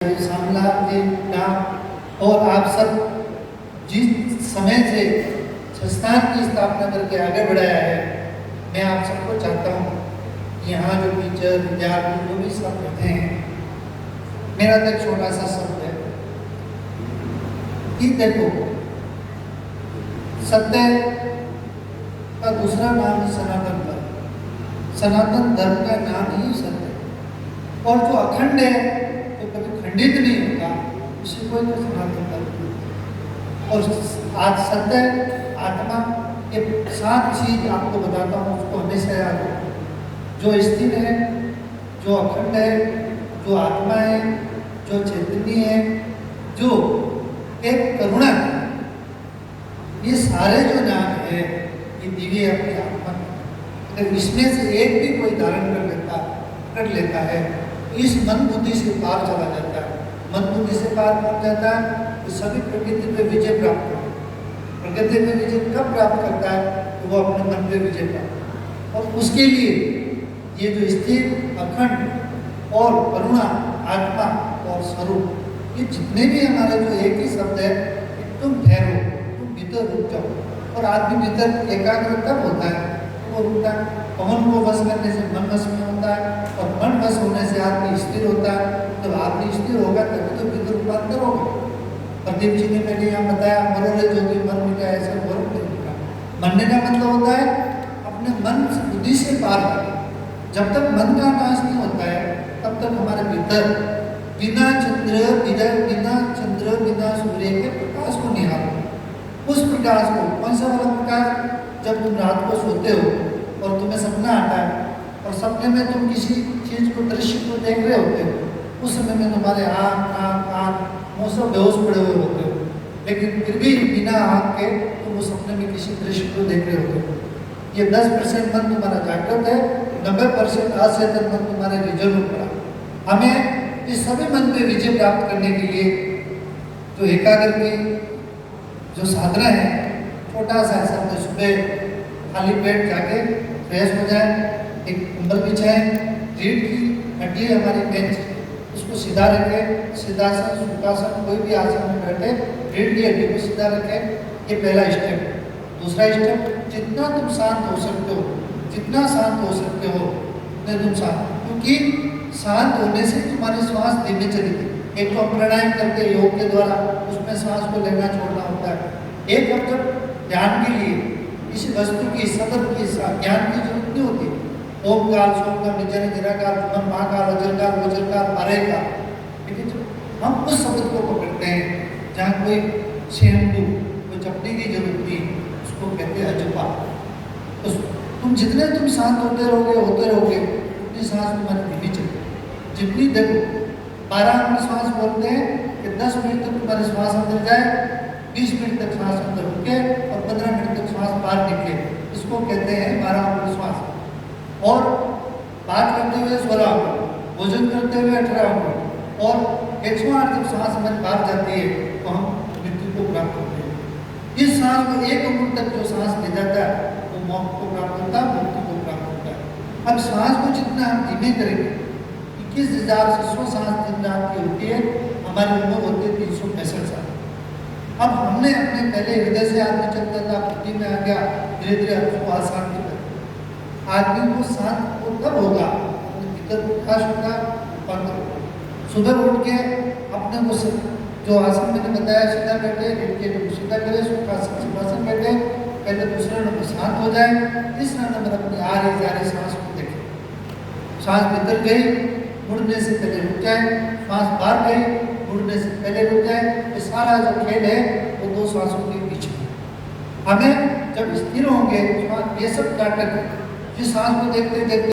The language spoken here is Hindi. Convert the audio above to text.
श्यामला के नाम और आप सब जिस समय से संस्थान की स्थापना करके आगे बढ़ाया है, मैं आप सबको चाहता हूँ कि यहाँ जो टीचर विद्यार्थी जो भी सब रहते हैं, मेरा तो एक छोटा सा शब्द है कि देखो, सत्य का दूसरा नाम है सनातन धर्म। सनातन धर्म का नाम ही सत्य है, और जो अखंड है तो कभी खंडित नहीं होता, उसी को तो सनातन धर्म है। और आज सत्य आत्मा ये 7 चीज आपको बताता हूँ, उसको हमेशा याद रखो। जो स्थिर है, जो अखंड है, जो आत्मा है, जो चैतन्य है, जो एक करुणा है, ये सारे जो नाम है ये दिव्य अपनी आत्मा। अगर इसमें से एक भी कोई धारण कर लेता है तो इस मन बुद्धि से पार चला जाता है। मन बुद्धि से पार पहुंच जाता है तो सभी प्रकृति पे विजय प्राप्त करता है। प्रकृति में विजय कब प्राप्त करता है? तो वो अपने मन पे विजय प्राप्त, और उसके लिए ये जो स्थिर अखंड और करुणा आत्मा और स्वरूप, ये जितने भी हमारे जो एक ही शब्द है, तुम ठहरो, तुम भीतर रुक जाओ। और आदमी भीतर एकाग्र तब होता है वो रुकता है। पवन को वश करने से मन वश में होता है, और मन वश होने से आदमी स्थिर होता है। जब आदमी स्थिर होगा तभी तो भीतर रूपांतर होगा। प्रदीप जी ने पहले यहाँ बताया, मरोले जोगी मन मिटा ऐसा गौरव नहीं मिटा। मनने का मतलब होता है अपने मन से बुद्धि से पार करना। जब तक मन का नाश नहीं होता है तब तक हमारे भीतर बिना चंद्र बिना सूर्य के प्रकाश को निहारो। उस प्रकाश को, कौन सा वाला प्रकाश? जब तुम रात को सोते हो और तुम्हें सपना आता है और सपने में तुम किसी चीज को, दृश्य को देख रहे होते हो, उस समय में तुम्हारे आँख कान मुँह सब बेहोश पड़े हुए होते हो, लेकिन फिर भी बिना आँख के तुम उस सपने में किसी दृश्य को देख रहे होते हो। ये 10% मन तुम्हारा जागृत है, 90% अचेतन मन तुम्हारे रिजर्व में पड़ा। हमें इस सभी मन पे विजय प्राप्त करने के लिए जो एकाग्र की जो साधना है, छोटा सा शब्द, सुबह खाली पेट जाके फ्रेश हो जाए, एक कंबल बिछाएं, रीढ़ की हड्डी हमारी बेंच उसको सीधा रखें, सिद्धासन सुखासन कोई भी आसन में बैठे, रीढ़ की हड्डी को सीधा रखें। ये पहला स्टेप। दूसरा स्टेप, जितना तुम शांत हो सकते हो, जितना शांत हो सकते हो उतने तुम शांत, क्योंकि शांत होने से तुम्हारी श्वास धीमे चलेगी। एक तो प्राणायाम करके योग के द्वारा उसमें श्वास को लेना छोड़ना होता है। एक अब जब ध्यान के लिए किसी वस्तु की, शब्द की, ज्ञान की जरूरत नहीं होती। ओमकार, सोमकार, निजर, निराकार, महाकार, अजरकार, वज्रकार, अरेकार, लेकिन जब हम उस शब्द को पकड़ते हैं जहाँ कोई शेंदू, कोई चपटी की जरूरत नहीं, उसको कहते हैं अजपा। तो तुम जितने तुम शांत होते रहोगे उतनी सांस तुम्हारी धीमी चलेगी। जितनी देखो 12 मिनट श्वास बोलते हैं कि 10 मिनट तक तुम्हारी श्वास अंदर जाए, 20 मिनट तक श्वास अंदर रुके और 15 मिनट तक श्वास बाहर निकले, इसको कहते हैं 12 मिनट श्वास। और बात करते हुए 16 मिनट, भोजन करते हुए 18 मिनट, और 108 जब श्वास हमारी बाहर जाती है तो हम मृत्यु को प्राप्त करते हैं। इस सांस को 1 मिनट तक जो सांस ले जाता है वो मौत को प्राप्त होता है, मुक्ति को प्राप्त होता है। अब सांस को जितना हम धीमे करेंगे, 21,600 सांस दिन रात की होती है, हमारी उम्र होती है 365 साल। अब हमने अपने पहले हृदय से आदमी चलता था, बुद्धि में आ गया, धीरे धीरे उसको आसान कर। आदमी को शांत को तब होगा भीतर प्रकाश होगा, सुबह उठ के अपने को जो आसन मैंने बताया सीधा बैठे, रीढ़ सीधा करे, सुखासन बैठे, पहले दूसरा नंबर शांत हो जाए, तीसरा नंबर अपनी आ रही जा रही सांस को देखे। सांस भीतर गई, मुड़ने से पहले रुक जाए, सांस बाहर गई, मुड़ने से पहले रुक जाए। ये सारा जो खेल है वो 2 सांसों के बीच में। हमें जब स्थिर होंगे, ये सब नाटक है, जिस सांस को देखते देखते